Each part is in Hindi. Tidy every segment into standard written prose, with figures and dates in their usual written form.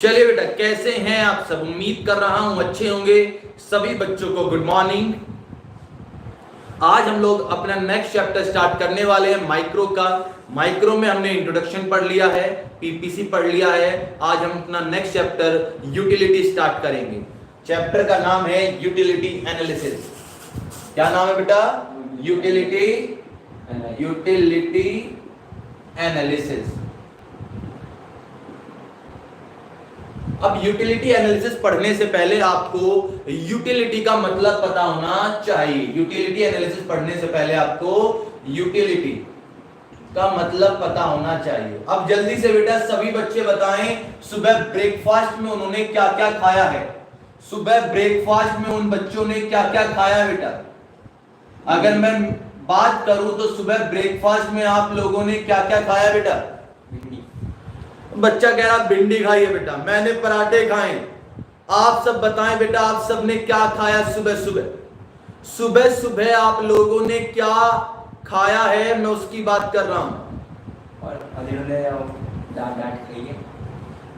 चलिए बेटा, कैसे हैं आप सब। उम्मीद कर रहा हूं अच्छे होंगे। सभी बच्चों को गुड मॉर्निंग। आज हम लोग अपना नेक्स्ट चैप्टर स्टार्ट करने वाले हैं माइक्रो का। माइक्रो में हमने इंट्रोडक्शन पढ़ लिया है, पीपीसी पढ़ लिया है। आज हम अपना नेक्स्ट चैप्टर यूटिलिटी स्टार्ट करेंगे। चैप्टर का नाम है यूटिलिटी एनालिसिस। क्या नाम है बेटा? Utility analysis. अब यूटिलिटी एनालिसिस पढ़ने से पहले आपको यूटिलिटी का मतलब पता होना चाहिए। यूटिलिटी एनालिसिस पढ़ने से पहले आपको यूटिलिटी का मतलब पता होना चाहिए। अब जल्दी से बेटा सभी बच्चे बताएं, सुबह ब्रेकफास्ट में उन्होंने क्या क्या खाया है। सुबह ब्रेकफास्ट में उन बच्चों ने क्या क्या खाया बेटा? अगर मैं बात करूं तो सुबह ब्रेकफास्ट में आप लोगों ने क्या क्या खाया बेटा? बच्चा कह रहा भिंडी खाई है बेटा, मैंने पराठे खाए। आप सब बताएं बेटा, आप सब ने क्या खाया सुबह सुबह? सुबह सुबह आप लोगों ने क्या खाया है, मैं उसकी बात कर रहा हूं। और डांट खाई है।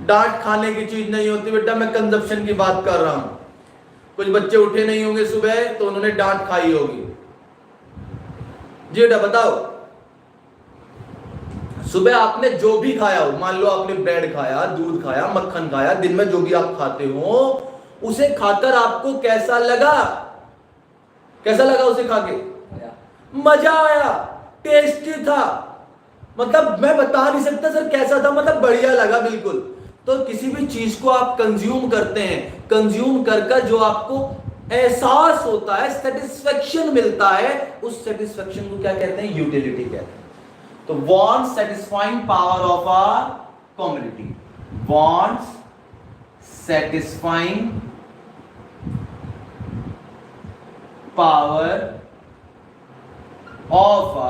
डांट खाने की चीज नहीं होती बेटा, मैं कंजप्शन की बात कर रहा हूं। कुछ बच्चे उठे नहीं होंगे सुबह तो उन्होंने डांट खाई होगी। जी बेटा बताओ, सुबह आपने जो भी खाया हो, मान लो आपने ब्रेड खाया, दूध खाया, मक्खन खाया, दिन में जो भी आप खाते हो, उसे खाकर आपको कैसा लगा? कैसा लगा उसे खा के? मजा आया, टेस्टी था। मतलब मैं बता नहीं सकता सर कैसा था, मतलब बढ़िया लगा बिल्कुल। तो किसी भी चीज को आप कंज्यूम करते हैं, कंज्यूम कर जो आपको एहसास होता है, सेटिस्फेक्शन मिलता है, उस सेटिस्फेक्शन को क्या कहते हैं? यूटिलिटी कहते हैं। तो wants satisfying power of a commodity, wants satisfying power of a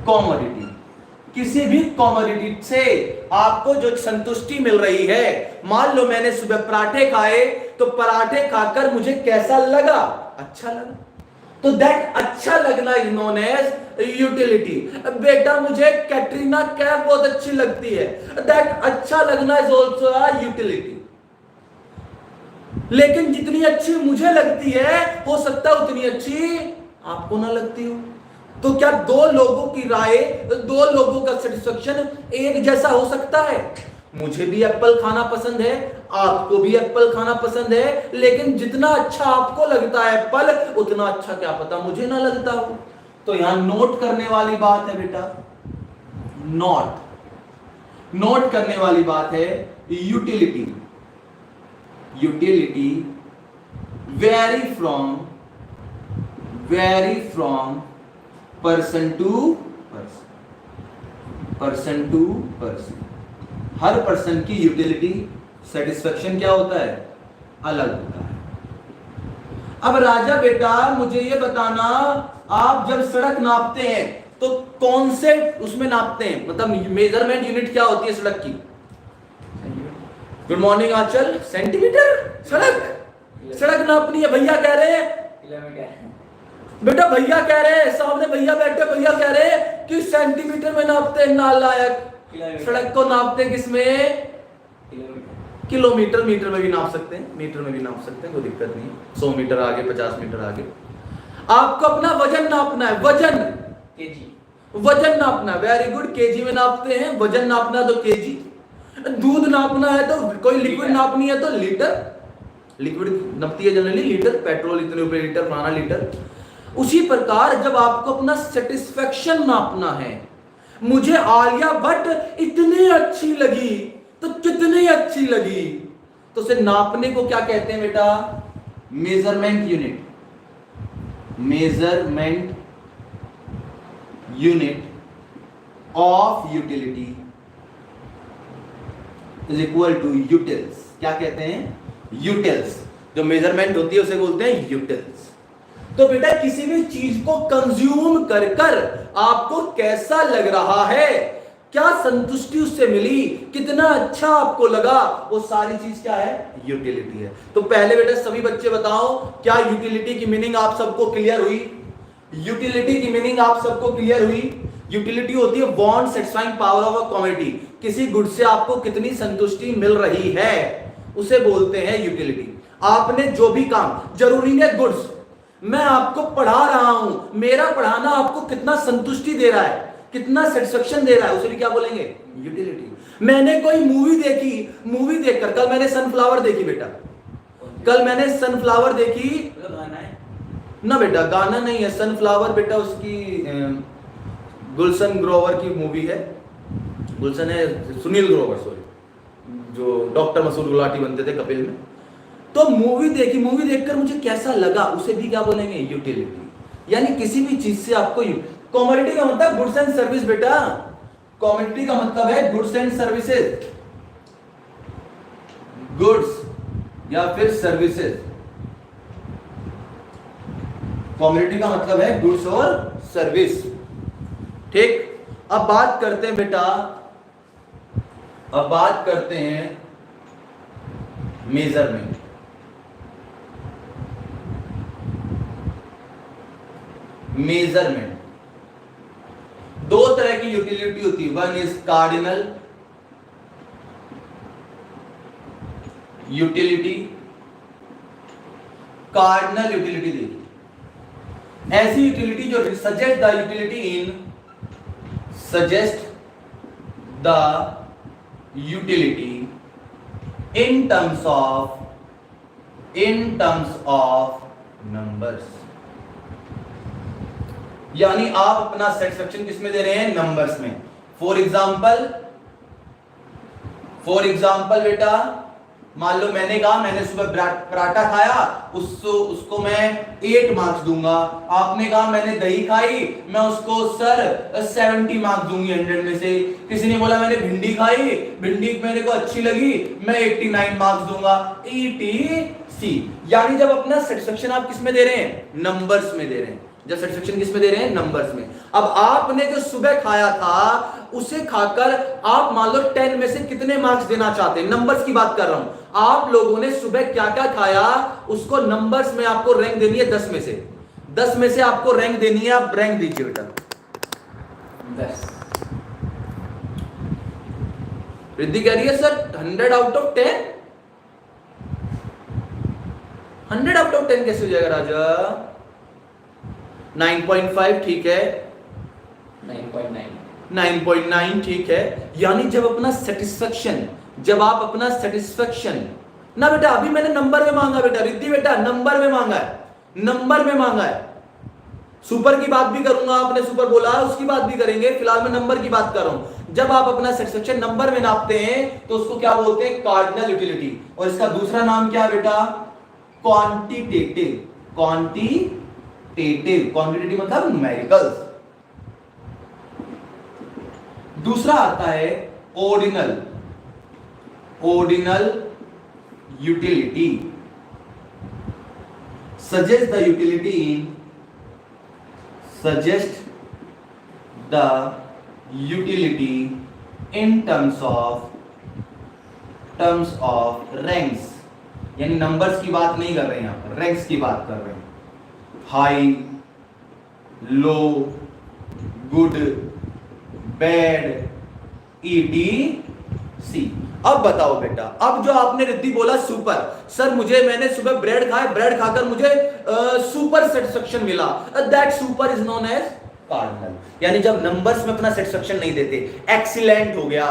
commodity। किसी भी कॉमोडिटी से आपको जो संतुष्टि मिल रही है, मान लो मैंने सुबह पराठे खाए तो पराठे खाकर मुझे कैसा लगा? अच्छा लगा। तो दैट अच्छा लगना इज नोन एज यूटिलिटी। बेटा मुझे कैटरीना कैफ बहुत अच्छी लगती है, दैट अच्छा लगना इज ऑल्सो अ यूटिलिटी। लेकिन जितनी अच्छी मुझे लगती है, हो सकता है उतनी अच्छी आपको ना लगती हो। तो क्या दो लोगों की राय, दो लोगों का सेटिस्फेक्शन एक जैसा हो सकता है? मुझे भी एप्पल खाना पसंद है, आपको भी एप्पल खाना पसंद है, लेकिन जितना अच्छा आपको लगता है एप्पल, उतना अच्छा क्या पता मुझे ना लगता हो। तो यहां नोट करने वाली बात है बेटा, नोट करने वाली बात है utility. Utility very from person to person. हर पर्सन की यूटिलिटी सेटिस्फेक्शन क्या होता है? अलग होता है। अब राजा बेटा मुझे ये बताना, आप जब सड़क नापते हैं तो कौन से उसमें नापते हैं? मतलब मेजरमेंट यूनिट क्या होती है सड़क की? गुड मॉर्निंग आंचल। सेंटीमीटर? सड़क नापनी है। भैया कह रहे हैं बेटा, भैया कह रहे हैं, सामने भैया बैठे, भैया कह रहे हैं कि सेंटीमीटर में नापते हैं। नालायक, सड़क को नापते किसमें? किलोमीटर। मीटर में भी नाप सकते हैं, मीटर में भी नाप सकते हैं, कोई दिक्कत नहीं। 100 मीटर आगे, 50 मीटर आगे। आपको अपना वजन नापना है, वजन नापना है। वेरी गुड, केजी में नापते हैं। वजन नापना है तो केजी। दूध नापना है तो, कोई लिक्विड नापनी है तो लीटर। लिक्विड नापती है जनरली लीटर, पेट्रोल इतने रुपए लीटर, फलाना लीटर। उसी प्रकार जब आपको अपना सेटिस्फेक्शन नापना है, मुझे आलिया भट्ट इतनी अच्छी लगी तो कितनी अच्छी लगी, तो उसे नापने को क्या कहते हैं बेटा? Measurement unit. Measurement unit of utility is equal to utils. क्या कहते हैं? यूटिल्स। जो मेजरमेंट होती है उसे बोलते हैं यूटिल्स। तो बेटा किसी भी चीज को कंज्यूम कर आपको कैसा लग रहा है, क्या संतुष्टि उससे मिली, कितना अच्छा आपको लगा, वो सारी चीज क्या है? यूटिलिटी है। तो पहले बेटा सभी बच्चे बताओ, क्या यूटिलिटी की मीनिंग आप सबको क्लियर हुई? यूटिलिटी की मीनिंग आप सबको क्लियर हुई? यूटिलिटी होती है want satisfying power of a commodity, किसी गुड से आपको कितनी संतुष्टि मिल रही है उसे बोलते हैं यूटिलिटी। आपने जो भी काम, जरूरी नहीं गुड्स, मैं आपको पढ़ा रहा हूं, मेरा पढ़ाना आपको कितना संतुष्टि दे रहा है, कितना सेटिस्फेक्शन दे रहा है, उसे भी क्या बोलेंगे? यूटिलिटी। मैंने कोई मूवी देखी, मूवी देखकर, कल मैंने सनफ्लावर देखी बेटा, कल मैंने सनफ्लावर देखी गाना है ना बेटा, गाना नहीं है, सनफ्लावर बेटा उसकी गुलशन ग्रोवर की मूवी है, गुलशन है सुनील ग्रोवर, सॉरी, जो डॉक्टर मसूद गुलाटी बनते थे कपिल में। तो मूवी देखी, मूवी देखकर मुझे कैसा लगा, उसे भी क्या बोलेंगे? यूटिलिटी। यानी किसी भी चीज से आपको, कमोडिटी का मतलब गुड्स एंड सर्विस बेटा, कमोडिटी का मतलब है गुड्स एंड सर्विसेज, गुड्स या फिर सर्विसेज। कमोडिटी का मतलब है गुड्स और सर्विस। ठीक, अब बात करते हैं बेटा, अब बात करते हैं मेजरमेंट। मेजरमेंट, दो तरह की यूटिलिटी होती है, one is cardinal utility. Cardinal utility देखिए, ऐसी यूटिलिटी जो suggest the utility in, suggest the utility in terms of numbers. यानी आप अपना सेटिस्फेक्शन किस में दे रहे हैं? नंबर्स में। फॉर एग्जाम्पल बेटा, मान लो मैंने कहा मैंने सुबह पराठा खाया, उसको मैं 8 मार्क्स दूंगा। आपने कहा मैंने दही खाई, मैं उसको सर 70 मार्क्स दूंगी 100 में से। किसी ने बोला मैंने भिंडी खाई, भिंडी मेरे को अच्छी लगी, मैं 89 मार्क्स दूंगा, ETC। यानी जब अपना सेटिस्फेक्शन आप किस में दे रहे हैं? नंबर्स में दे रहे हैं। जब सेटिस्फेक्शन किस में दे रहे हैं? नंबर्स में। अब आपने जो सुबह खाया था उसे खाकर आप मान लो 10 में से कितने मार्क्स देना चाहते हैं? नंबर्स की बात कर रहा हूं। आप लोगों ने सुबह क्या क्या खाया उसको नंबर्स में आपको रैंक देनी है 10 में से। 10 में से आपको रैंक देनी है, आप रैंक दीजिए बेटा। 10। रिद्धि कह रही है sir 100 out of 10। 100 out of 10 कैसे हो जाएगा राजा? 9.5 ठीक है, 9.9 ठीक है। यानी जब अपना सेटिस्फेक्शन, जब आप अपना सेटिस्फेक्शन ना बेटा, अभी मैंने नंबर में मांगा बेटा, रिद्धि बेटा नंबर में मांगा है, नंबर में मांगा है। सुपर की बात भी करूंगा, आपने सुपर बोला उसकी बात भी करेंगे, फिलहाल मैं नंबर की बात कर रहा हूं। जब आप अपना सेटिस्फेक्शन नंबर में नापते हैं तो उसको क्या बोलते हैं? Cardinal utility. और इसका दूसरा नाम क्या बेटा? क्वांटिटेटिव। क्वांटिटेटिव मतलब न्यूमेरिकल्स। दूसरा आता है ordinal utility. Suggest the utility in, suggest the utility in terms of ranks. यानी नंबर्स की बात नहीं कर रहे हैं यहां पर, रैंक्स की बात कर रहे हैं। हाई, लो, गुड, बैड, ETC। अब बताओ बेटा, अब जो आपने रिद्धि बोला सुपर, सर मैंने सुबह ब्रेड खाया, ब्रेड खाकर मुझे सुपर सेटिस्फेक्शन मिला, that super is known as cardinal. यानी जब नंबर्स में अपना सेटिस्फेक्शन नहीं देते, एक्सीलेंट हो गया,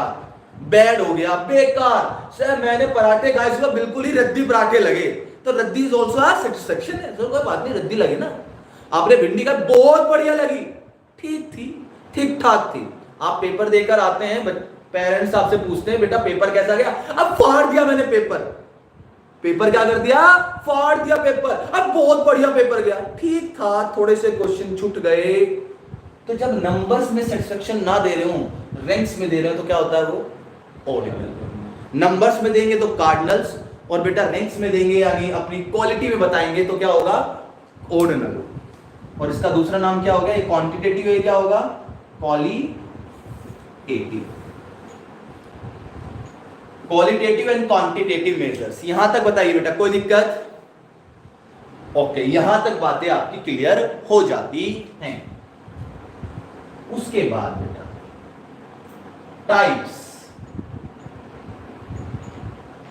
बैड हो गया, बेकार, सर मैंने पराठे खाए सुबह बिल्कुल ही रद्दी पराठे लगे, तो रद्दी इज ऑल्सो आ सेटिस्फेक्शन है। तो कोई बात नहीं, रद्दी लगे ना। आपने भिंडी खाई बहुत बढ़िया लगी, ठीक थी, ठीक ठाक थी। आप पेपर देकर आते हैं, पेरेंट्स आपसे पूछते हैं बेटा पेपर कैसा गया? अब फाड़ दिया मैंने पेपर क्या कर दिया? फाड़ दिया पेपर। अब बहुत बढ़िया पेपर गया, ठीक था, थोड़े से क्वेश्चन छूट गए। तो जब नंबर्स में सेटिस्फेक्शन ना दे रहे हो, रैंक्स में दे रहे हो, तो क्या होता है? वो ऑर्डिनल। नंबर्स में देंगे तो कार्डिनल्स, और बेटा रैंक्स में देंगे यानी अपनी क्वालिटी में बताएंगे तो क्या होगा? ऑर्डिनल। और इसका दूसरा नाम क्या होगा? ये क्वांटिटेटिव है, क्या होगा? Qualitative and quantitative measures. यहां तक बताइए बेटा, कोई दिक्कत? ओके, यहां तक बातें आपकी क्लियर हो जाती हैं। उसके बाद बेटा टाइप्स,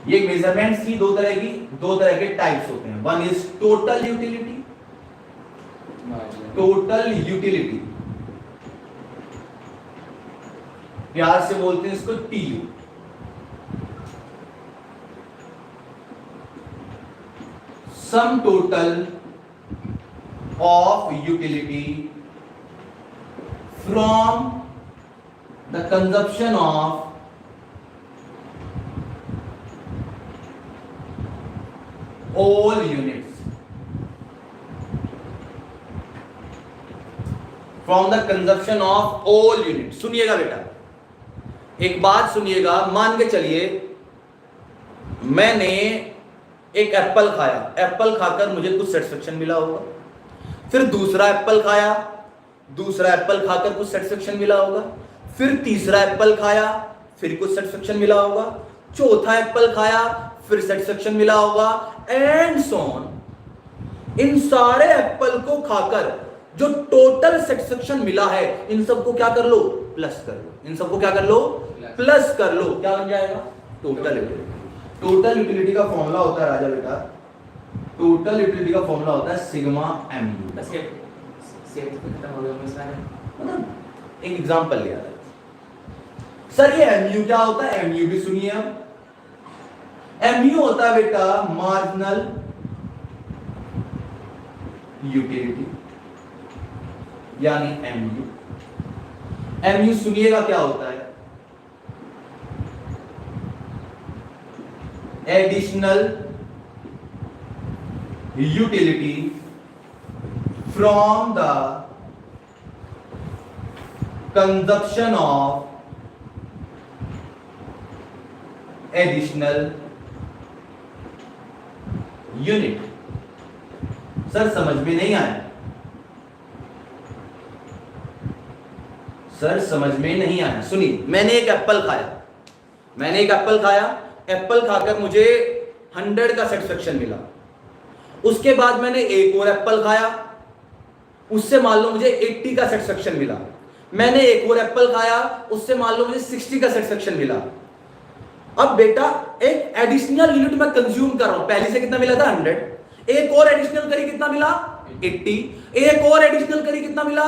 ये मेजरमेंट्स की दो तरह के टाइप्स होते हैं। One is total utility, total utility प्यार से बोलते हैं इसको TU. Sum total of utility from the consumption of all units, from the consumption of all units। सुनिएगा बेटा, एक बात सुनिएगा, मान के चलिए मैंने एक एप्पल खाया, एप्पल खाकर मुझे कुछ सेटिस्फेक्शन मिला होगा, फिर दूसरा एप्पल खाया, दूसरा एप्पल खाकर कुछ सेटिस्फेक्शन मिला होगा, फिर तीसरा एप्पल खाया, फिर कुछ सेटिस्फेक्शन मिला होगा, चौथा एप्पल खाया, फिर सेटिस्फेक्शन मिला होगा, एंड सो ऑन। इन सारे एप्पल को खाकर जो टोटल सेटिस्फेक्शन मिला है, इन सबको क्या कर लो, प्लस कर लो। इन सबको क्या कर लो, प्लस कर लो। क्या बन जाएगा, टोटल यूटिलिटी। टोटल यूटिलिटी का फॉर्मूला होता है राजा बेटा, टोटल यूटिलिटी का फॉर्मूला होता है सिग्मा एमयू। बस ये सेट खत्म हो गया मेरे सारे। मतलब एक एग्जांपल लिया था सर, ये एमयू क्या होता है, एमयू भी सुनिए अब। एमयू होता है बेटा मार्जिनल यूटिलिटी, यानी एमयू। एमयू सुनिएगा क्या होता है, additional utility from the consumption of additional unit. Sir समझ में नहीं आया, सर समझ में नहीं आया। सुनिए, मैंने एक एप्पल खाया, मैंने एक एप्पल खाया, एप्पल खाकर मुझे 100 का सेटिस्फेक्शन मिला। उसके बाद मैंने एक और एप्पल खाया, उससे मान लो मुझे 80 का सेटिस्फेक्शन मिला। मैंने एक और एप्पल खाया, उससे मान लो मुझे 60 का सेटिस्फेक्शन मिला। अब बेटा एक एडिशनल यूनिट मैं कंज्यूम कर रहा हूं, पहले से कितना मिला था 100, एक और एडिशनल करी कितना मिला 80, एक और एडिशनल करी कितना मिला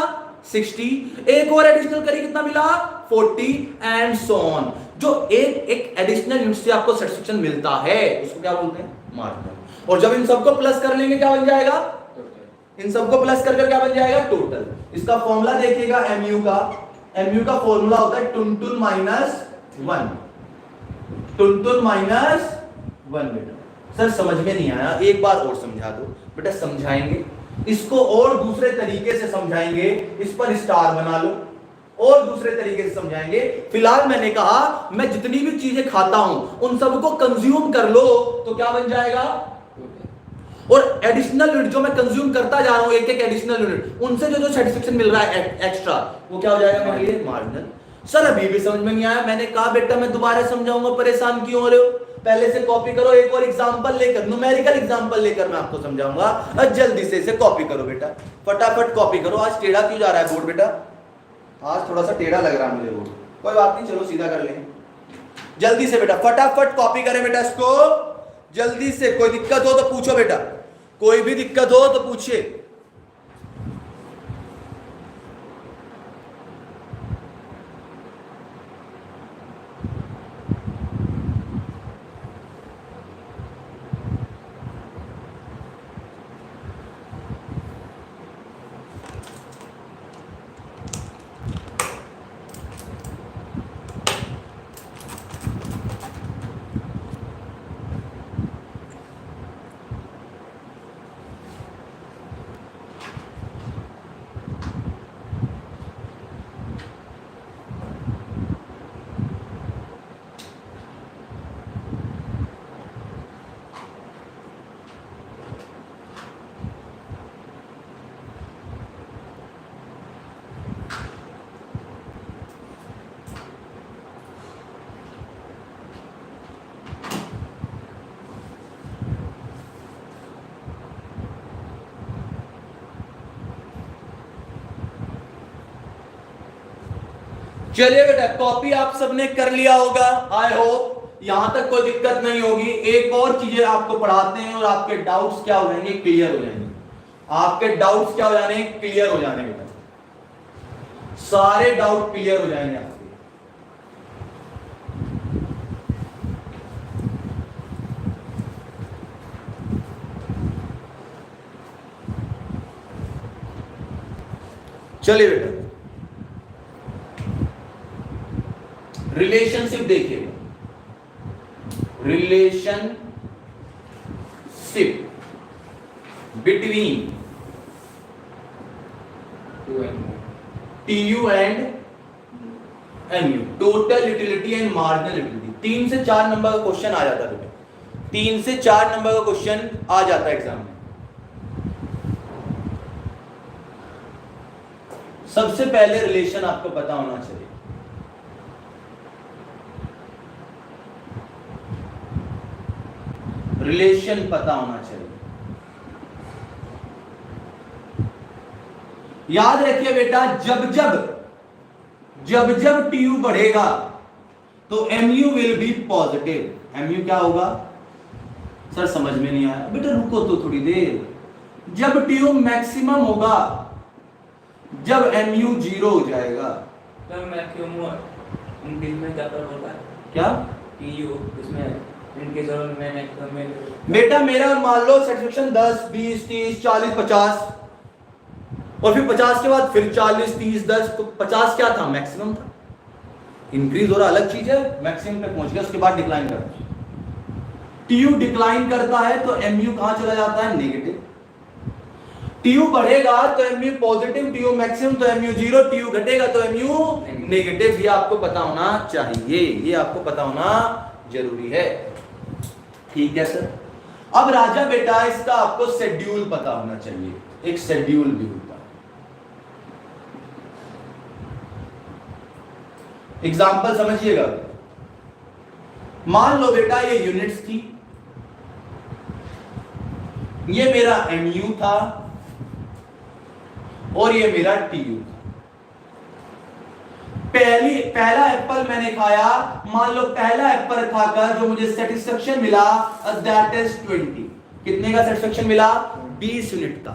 60, एक और एडिशनल करी कितना मिला 40 एंड सो ऑन। जो एक एडिशनल यूनिट से आपको सेटिस्फेक्शन मिलता है उसको क्या बोलते हैं, मार्जिनल। और जब इन सबको प्लस कर लेंगे क्या बन जाएगा, इन सबको प्लस कर क्या बन जाएगा, टोटल। इसका फॉर्मूला देखिएगा एमयू का, एमयू का फॉर्मूला होता है टुनटुन माइनस 1, टुनटुन माइनस 1। बेटा सर समझ में नहीं आया, एक बार और समझा दो। बेटा समझाएंगे इसको और दूसरे तरीके से समझाएंगे, इस पर स्टार बना लो, और दूसरे तरीके से समझाएंगे। फिलहाल मैंने कहा मैं जितनी भी चीजें खाता हूं उन सबको कंज्यूम कर लो तो क्या बन जाएगा, और एडिशनल यूनिट जो मैं कंज्यूम करता जा रहा हूं, एक एक एडिशनल यूनिट, उनसे जो जो सेटिस्फेक्शन मिल रहा है एक्स्ट्रा, वो क्या हो जाएगा मेरे लिए, मार्जिनल। सर अभी भी समझ में नहीं आया, मैंने कहा बेटा मैं दोबारा समझाऊंगा, परेशान क्यों हो रहे हो, पहले से कॉपी करो, एक और एग्जांपल लेकर, न्यूमेरिकल एग्जांपल लेकर मैं आपको समझाऊंगा, और जल्दी से इसे कॉपी करो बेटा, फटाफट कॉपी करो। आज टेढ़ा क्यों जा रहा है बोर्ड बेटा, आज थोड़ा सा टेढ़ा लग रहा है मुझे बोर्ड, कोई बात नहीं, चलो सीधा कर लेंगे। जल्दी से बेटा फटाफट कॉपी करें बेटा इसको, जल्दी से। कोई दिक्कत हो तो पूछो बेटा, कोई भी दिक्कत हो तो पूछिए। चलिए बेटा, कॉपी आप सबने कर लिया होगा, आई होप यहां तक कोई दिक्कत नहीं होगी। एक और चीजें आपको पढ़ाते हैं और आपके डाउट्स क्या हो जाएंगे, क्लियर हो जाएंगे। आपके डाउट्स क्या हो जाने, क्लियर हो जाने बेटा, सारे डाउट क्लियर हो जाएंगे आपके। चलिए बेटा, रिलेशनशिप देखिएगा, relationship between TU and MU, total utility and marginal utility. 3 से 4 नंबर का क्वेश्चन आ जाता है बेटा, 3 से 4 नंबर का क्वेश्चन आ जाता है एग्जाम में। सबसे पहले रिलेशन आपको पता होना चाहिए, रिलेशन पता होना चाहिए। याद रखिए बेटा, जब जब TU बढ़ेगा तो MU will be positive. MU क्या होगा सर, समझ में नहीं आया बेटा, रुको तो थोड़ी देर। जब TU मैक्सिमम होगा, जब MU 0 हो जाएगा, तो मैक्सिमम इंक्रीज में क्या कर होगा, क्या TU इसमें इंक्रीज और में बेटा मेरा मान लो सेटिस्फेक्शन 10 20 30 40 50, और फिर 50 के बाद फिर 40 30 10, तो 50 क्या था, मैक्सिमम था। इंक्रीज हो रहा अलग चीज है, मैक्सिमम पे पहुंच गया, उसके बाद डिक्लाइन कर रहा है। TU डिक्लाइन करता है तो MU कहां चला जाता है, नेगेटिव। TU बढ़ेगा तो MU पॉजिटिव, TU मैक्सिमम तो MU 0, TU घटेगा तो MU नेगेटिव। ये आपको पता होना चाहिए, ये आपको पता होना जरूरी है, ठीक है सर। अब राजा बेटा, इसका आपको शेड्यूल पता होना चाहिए, एक शेड्यूल भी होता है। एग्जाम्पल समझिएगा, मान लो बेटा ये यूनिट्स थी, ये मेरा MU था और ये मेरा TU था। पहला एप्पल मैंने खाया, मान लो पहला एप्पल खाकर जो मुझे सेटिस्फेक्शन मिला दैट इज 20। कितने का सेटिस्फेक्शन मिला, 20 यूनिट का।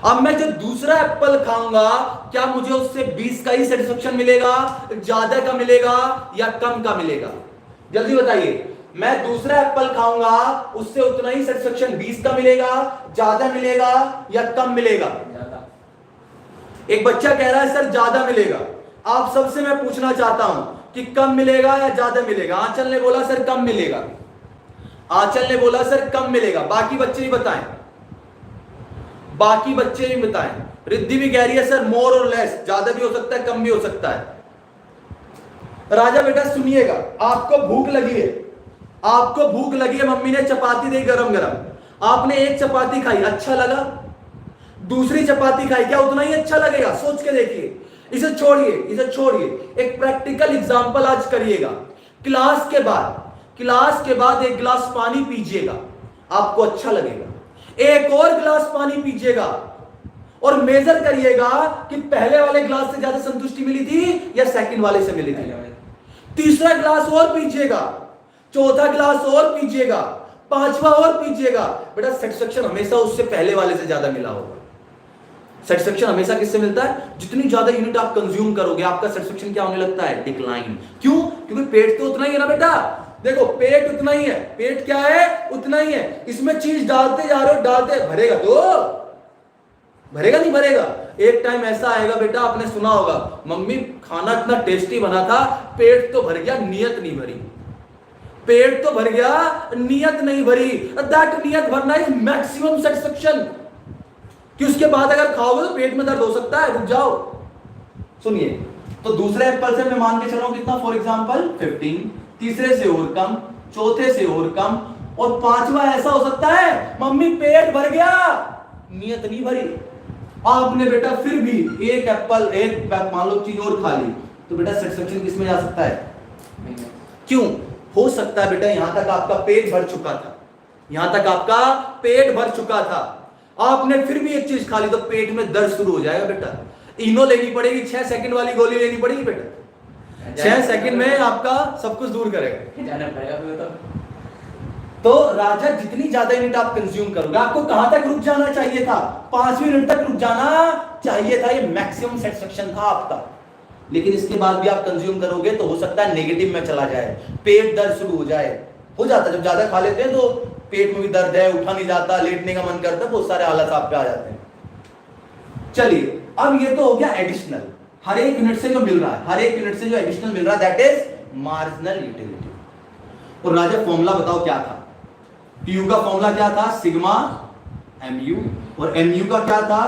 अब मैं जब दूसरा एप्पल खाऊंगा, क्या मुझे उससे 20 का ही सेटिस्फेक्शन मिलेगा, ज्यादा का मिलेगा या कम का मिलेगा, जल्दी बताइए। मैं दूसरा एप्पल खाऊंगा, उससे उतना ही सेटिस्फेक्शन 20 का मिलेगा, ज्यादा मिलेगा या कम मिलेगा। एक बच्चा कह रहा है सर ज्यादा मिलेगा। आप सबसे मैं पूछना चाहता हूं कि कम मिलेगा या ज्यादा मिलेगा। आंचल ने बोला सर कम मिलेगा, आंचल ने बोला सर कम मिलेगा। बाकी बच्चे ही बताएं, बाकी बच्चे ही बताएं। रिद्धि भी कह रही है सर मोर और लेस, ज्यादा भी हो सकता है कम भी हो सकता है। राजा बेटा सुनिएगा, आपको भूख लगी है, आपको भूख लगी है, मम्मी ने चपाती दी गरम गरम, आपने एक चपाती खाई, अच्छा लगा। दूसरी चपाती खाई, क्या उतना ही अच्छा लगेगा, सोच के देखिए। इसे छोड़िए, इसे छोड़िए, एक प्रैक्टिकल एग्जांपल आज करिएगा। क्लास के बाद एक गिलास पानी पीजिएगा, आपको अच्छा लगेगा। एक और गिलास पानी पीजिएगा और मेजर करिएगा कि पहले वाले गिलास से ज्यादा संतुष्टि मिली थी या सेकंड वाले से मिली थी। तीसरा गिलास और पीजिएगा, चौथा गिलास और पीजिएगा, पांचवा और पीजिएगा। बेटा सेटिस्फेक्शन हमेशा उससे पहले वाले से ज्यादा मिला होगा। सेटिस्फेक्शन हमेशा किससे मिलता है, जितनी ज्यादा यूनिट आप कंज्यूम करोगे आपका सेटिस्फेक्शन क्या होने लगता है, डिक्लाइन। क्यों, क्योंकि पेट तो उतना ही है ना बेटा। देखो पेट उतना ही है, पेट क्या है, उतना ही है। इसमें चीज डालते जा रहे हो, डालते, भरेगा तो भरेगा नहीं भरेगा। एक टाइम ऐसा आएगा बेटा, आपने सुना होगा, मम्मी खाना इतना टेस्टी बना था, पेट तो भर गया, नियत नहीं भरी। पेट तो भर गया, नियत नहीं भरी। दैट नियत भरना इज मैक्सिमम सेटिस्फेक्शन। कि उसके बाद अगर खाओगे तो पेट में दर्द हो सकता है, रुक जाओ। सुनिए, तो दूसरे एप्पल से मैं मान के चलूं कितना, फॉर एग्जांपल 15, तीसरे से और कम, चौथे से और कम, और पांचवा ऐसा हो सकता है मम्मी पेट भर गया, नियत नहीं भरी। आपने बेटा फिर भी एक एप्पल, एक मान लो चीज और खा ली, तो बेटा सेटिस्फेक्शन किस में जा सकता है, क्यों, हो सकता है बेटा यहां तक आपका पेट भर चुका था, यहां तक आपका पेट भर चुका था, आपने फिर भी एक चीज खा ली तो पेट में दर्द शुरू हो जाएगा बेटा। इनो लेनी पड़ेगी, 6 सेकंड वाली गोली लेनी पड़ेगी बेटा। 6 सेकंड में आपका सब कुछ दूर करेगा। जाना पड़ेगा फिर तो राजा जितनी ज्यादा यूनिट आप कंज्यूम करोगे, आपको कहां तक रुक जाना चाहिए था? 5वीं यूनिट तक रुक जाना चाहिए था, ये मैक्सिमम सेटिस्फेक्शन था आपका। लेकिन इसके बाद भी आप कंज्यूम करोगे तो हो सकता है नेगेटिव में चला जाए, पेट दर्द शुरू हो जाए। हो जाता है जब ज्यादा खा लेते हैं तो पेट में भी दर्द है, उठा नहीं जाता, लेटने का मन करता है, बहुत सारे हालत आप पे आ जाते हैं। चलिए, अब ये तो हो गया एडिशनल, हर एक यूनिट से जो मिल रहा है, हर एक यूनिट से जो एडिशनल मिल रहा है, दैट इज मार्जिनल यूटिलिटी। और राजा फॉर्मूला बताओ क्या था? टीयू का फॉर्मूला क्या था? सिग्मा एमयू, और एमयू का क्या था?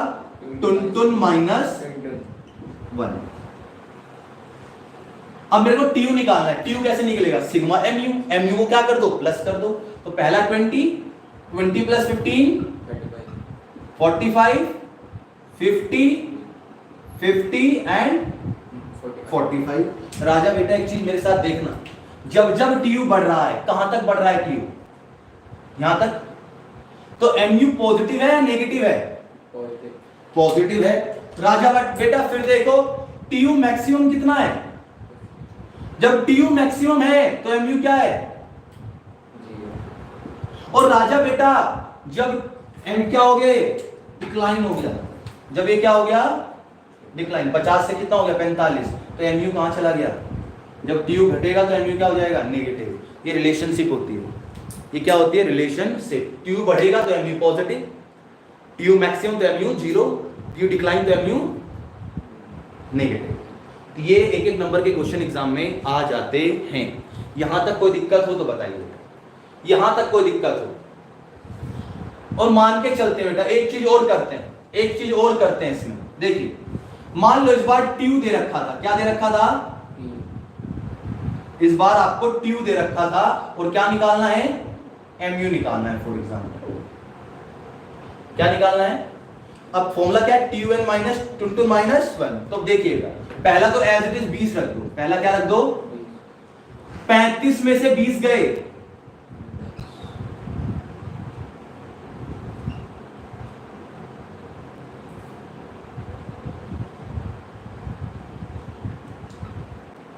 टुन माइनस 1। अब मेरे को टीयू निकालना है। टीयू कैसे निकलेगा? सिग्मा एमयू, एमयू को क्या कर दो? प्लस कर दो। तो पहला 20, 20 प्लस 15 45, 50, 50 एंड 45। राजा बेटा एक चीज मेरे साथ देखना, जब जब टीयू बढ़ रहा है, कहां तक बढ़ रहा है टीयू? यहां तक। तो एमयू पॉजिटिव है या नेगेटिव है? पॉजिटिव है। राजा बेटा फिर देखो टीयू मैक्सिमम कितना है? जब टीयू मैक्सिमम है तो एमयू क्या है? और राजा बेटा जब एम क्या हो गए? डिक्लाइन हो गया। जब ये क्या हो गया? डिक्लाइन। 50 से कितना हो गया? 45। तो एमयू कहां चला गया? जब टीयू घटेगा तो एमयू क्या हो जाएगा? नेगेटिव। ये रिलेशनशिप होती है। ये क्या होती है? रिलेशनशिप। टीयू बढ़ेगा तो एमयू पॉजिटिव, टीयू मैक्सिमम तो एमयू 0, टीयू डिक्लाइन तो एमयू नेगेटिव। ये एक एक नंबर के क्वेश्चन एग्जाम में आ जाते हैं। यहां तक कोई दिक्कत हो तो बताइए, यहां तक कोई दिक्कत हो। और मान के चलते हैं बेटा, एक चीज और करते हैं, एक चीज और करते हैं इसमें। देखिए मान लो इस बार टीयू दे रखा था। क्या दे रखा था? इस बार आपको टीयू दे रखा था और क्या निकालना है? एमयू निकालना है। फॉर एग्जाम्पल क्या निकालना है? अब फॉर्मूला क्या है? TU N minus two minus 1। तो देखिएगा पहला तो एज इट इज 20 रख दो। पहला क्या रख दो? 35 में से 20 गए,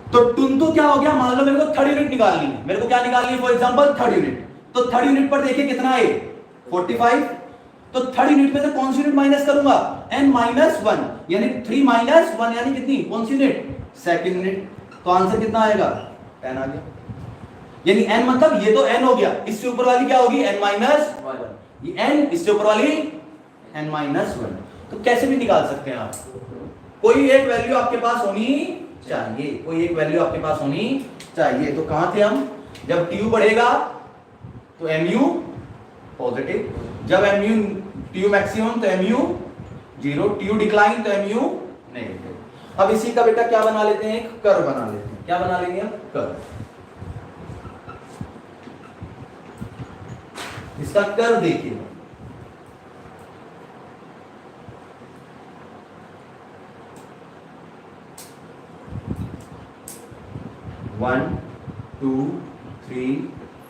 तो टुन तो क्या हो गया? मान लो मेरे को थर्ड यूनिट निकालनी है। मेरे को क्या निकालनी है? For example third unit. तो थर्ड यूनिट पर देखिए कितना है? 45। तो थर्ड यूनिट में से कौन सी यूनिट माइनस करूंगा? n माइनस 1, यानी 3 माइनस 1 यानी कितनी? कौन सी यूनिट? Second unit. तो आंसर कितना आएगा? 10 आ गया। यानी n मतलब ये तो n हो गया, इससे ऊपर वाली क्या होगी? n minus 1। ये n, इससे ऊपर वाली n माइनस 1। तो कैसे भी निकाल सकते हैं आप। कोई एक वैल्यू आपके पास होनी चाहिए, कोई एक वैल्यू आपके पास होनी चाहिए। तो कहां थे हम? जब टीयू बढ़ेगा तो एमयू पॉजिटिव, जब एमयू टीयू मैक्सिमम तो एमयू 0, टीयू डिक्लाइन तो एमयू नेगेटिव। अब इसी का बेटा क्या बना लेते हैं? एक कर्व बना लेते हैं। क्या बना लेंगे? कर्व। इसका कर्व देखिए, वन 2 3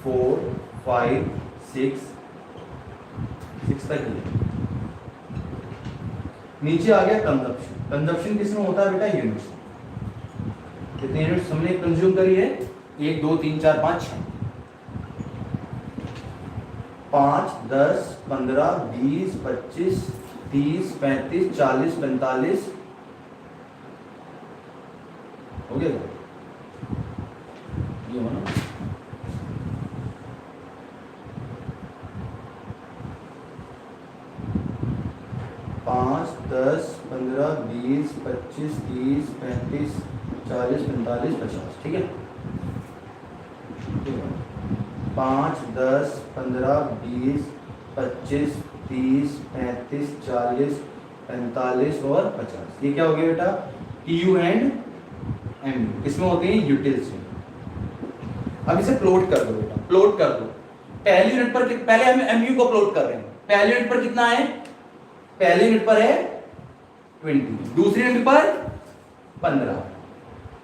4 5 6 तक नीचे आ गया कंजप्शन। कंजप्शन किसमें होता है बेटा? यूनिट्स। कितने यूनिट्स हमने कंज्यूम करी है? 1 2 3 4 5 6। 5 10 15 20 25 30 35 40 45 हो गया। ये हो ना? 5 10 15 20 25 30 35 40 45 50। ठीक है? 5 10 15 20 25 30 35 40 45 और 50। ये क्या हो गया बेटा? टीयू एंड एमयू किसमें होते हैं? यूटिल्स में। अब इसे प्लॉट कर दो बेटा, प्लॉट कर दो। पहली यूनिट पर पहले हम एमयू को प्लॉट कर रहे हैं। पहली यूनिट पर कितना है? पहली यूनिट पर है 20, दूसरी यूनिट पर 15,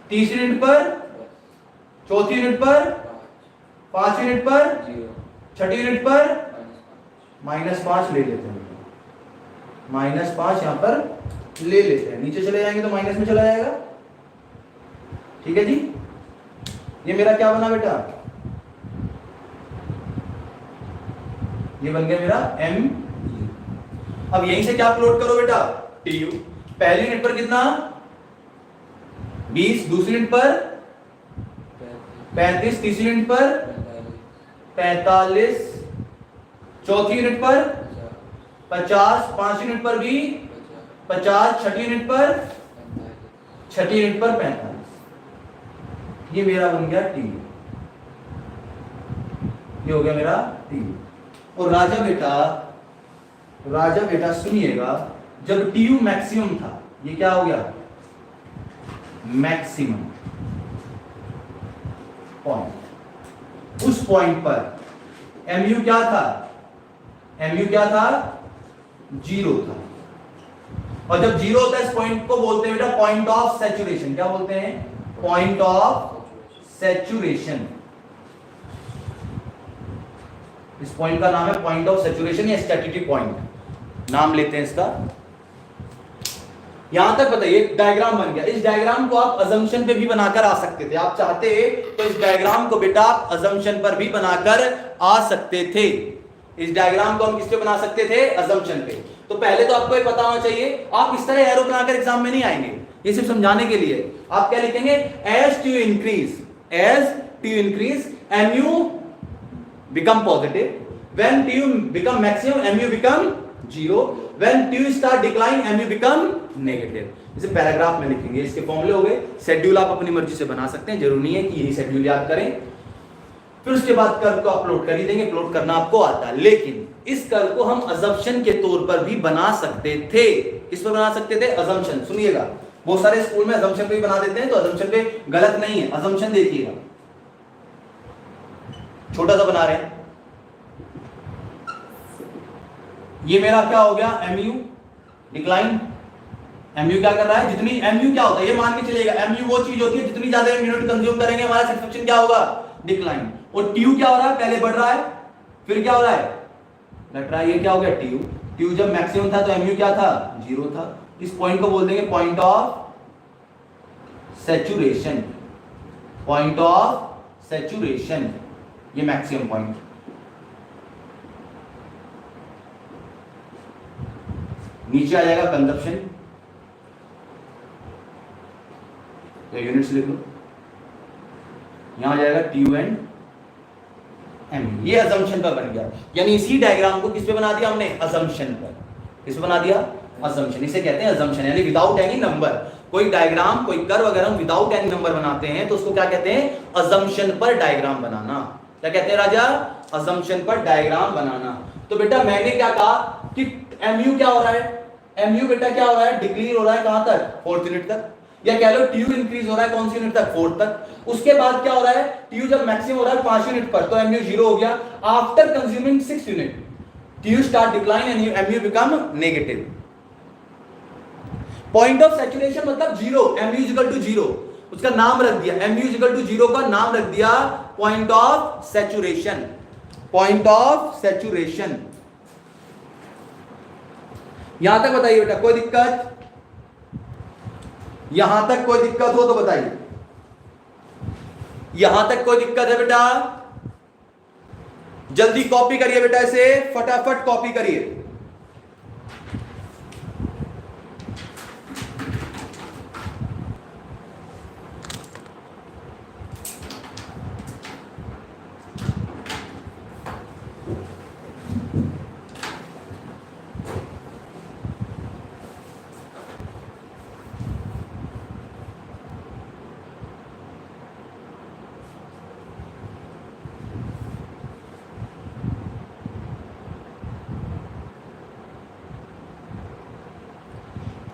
तीसरी यूनिट पर, चौथी यूनिट पर, पांचवी यूनिट पर, छठी यूनिट पर -5 ले लेते हैं। -5 यहां पर ले लेते हैं। नीचे चले जाएंगे तो माइनस में चला जाएगा। ठीक है जी, ये मेरा क्या बना बेटा, ये बन गया मेरा एम। अब यहीं से क्या प्लॉट करो बेटा, टी यू। पहली यूनिट पर कितना 20, दूसरी यूनिट पर 35, तीसरी यूनिट पर 45, चौथी यूनिट पर 50, पांचवी यूनिट पर भी 50, छठी यूनिट पर 45। ये मेरा बन गया टी, ये हो गया मेरा टी। और राजा बेटा सुनिएगा, जब टी यू मैक्सिमम था, ये क्या हो गया मैक्सिमम पॉइंट, उस पॉइंट पर एमयू क्या था, जीरो था। और जब जीरो होता है इस पॉइंट को बोलते हैं बेटा पॉइंट ऑफ सैचुरेशन। क्या बोलते हैं, पॉइंट ऑफ सैचुरेशन। इस पॉइंट का नाम है पॉइंट ऑफ सैचुरेशन या स्टैटिक पॉइंट, नाम लेते हैं इसका। यहां तक बताइए, डायग्राम बन गया। इस डायग्राम को आप अजम्पशन पे भी बनाकर आ सकते थे, आप चाहते तो इस डायग्राम को बेटा आप अजम्पशन पर भी बनाकर आ सकते थे। इस डायग्राम को हम किस पे बना सकते थे, अजम्पशन पे। तो पहले तो आपको ये पता होना चाहिए, आप इस तरह एरो बनाकर एग्जाम में नहीं आएंगे, ये सिर्फ समझाने के लिए। आप क्या लिखेंगे, as T U increase mu become positive, when tu become maximum mu become 0, when tu start decline mu become negative। इसे पैराग्राफ में लिखेंगे, इसके फॉर्मूले हो गए। शेड्यूल आप अपनी मर्जी से बना सकते हैं, जरूरी नहीं है कि यही शेड्यूल याद करें। फिर उसके बाद कर्व को अपलोड कर ही देंगे, अपलोड करना आपको आता है। लेकिन इस कर्व को हम अजम्पशन के तौर पर भी बना सकते थे। किस पर बना सकते थे, अजम्पशन। सुनिएगा, बहुत सारे स्कूल में अजम्पशन पे भी बना देते हैं, तो अजम्पशन पे गलत नहीं है। अजम्पशन देखिएगा, छोटा सा बना रहे हैं। ये मेरा क्या हो गया, एमयू डिक्लाइन। एमयू क्या कर रहा है, जितनी एमयू क्या होता है, ये मान के चलिएगा एमयू वो चीज होती है जितनी ज्यादा यूनिट कंज्यूम करेंगे हमारा सैटिस्फैक्शन क्या होगा, डिक्लाइन। और टीयू क्या हो रहा है, पहले बढ़ रहा है फिर क्या हो रहा है, घट रहा है। ये क्या हो गया, टीयू। टीयू जब मैक्सिमम था तो एमयू क्या था, 0 था। इस पॉइंट को बोल देंगे point of saturation. Point of saturation, ये मैक्सिमम पॉइंट। नीचे आ जाएगा कंजप्शन, तो यूनिट्स लिख लो। यहां आ जाएगा टीयू एंड एम। ये अजम्पशन पर बन गया, यानी इसी डायग्राम को किस पे बना दिया हमने, अजम्पशन पर। किस पे बना दिया, अजम्पशन। इसे कहते हैं अजम्पशन, यानी विदाउट एनी नंबर। कोई डायग्राम, कोई कर्व अगर हम विदाउट एनी नंबर बनाते हैं तो उसको क्या कहते हैं, अजम्पशन पर डायग्राम बनाना। क्या कहते हैं राजा, अजम्पशन पर डायग्राम बनाना। तो बेटा मैंने क्या कहा कि एमयू क्या हो रहा है, एमयू बेटा क्या हो रहा है, डिक्रीज हो रहा है कहां तक, 4th यूनिट तक। या कह लो टीयू इंक्रीज हो रहा है कौन सी यूनिट तक, 4th तक। उसके बाद क्या हो रहा है, टीयू जब मैक्सिमम हो रहा है 5 यूनिट पर, तो एमयू 0 हो गया। After consuming 6 unit TU start decline and MU become negative. Point of saturation मतलब 0, एमयू इक्वल टू 0, उसका नाम रख दिया, एमयू इक्वल टू 0 का नाम रख दिया point of saturation. Point of saturation. यहां तक बताइए बेटा, कोई दिक्कत, यहां तक कोई दिक्कत हो तो बताइए। यहां तक कोई दिक्कत है बेटा, जल्दी कॉपी करिए बेटा, इसे फटाफट कॉपी करिए।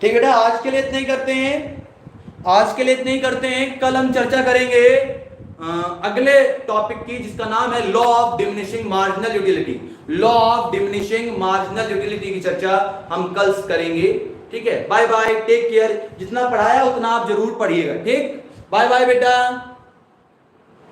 ठीक है बेटा, आज के लिए इतना ही करते हैं, आज के लिए इतना ही करते हैं। कल हम चर्चा करेंगे अगले टॉपिक की, जिसका नाम है law of diminishing marginal utility. Law of diminishing marginal utility की चर्चा हम कल करेंगे। ठीक है, बाय बाय, टेक केयर। जितना पढ़ाया उतना आप जरूर पढ़िएगा। ठीक, बाय बाय बेटा।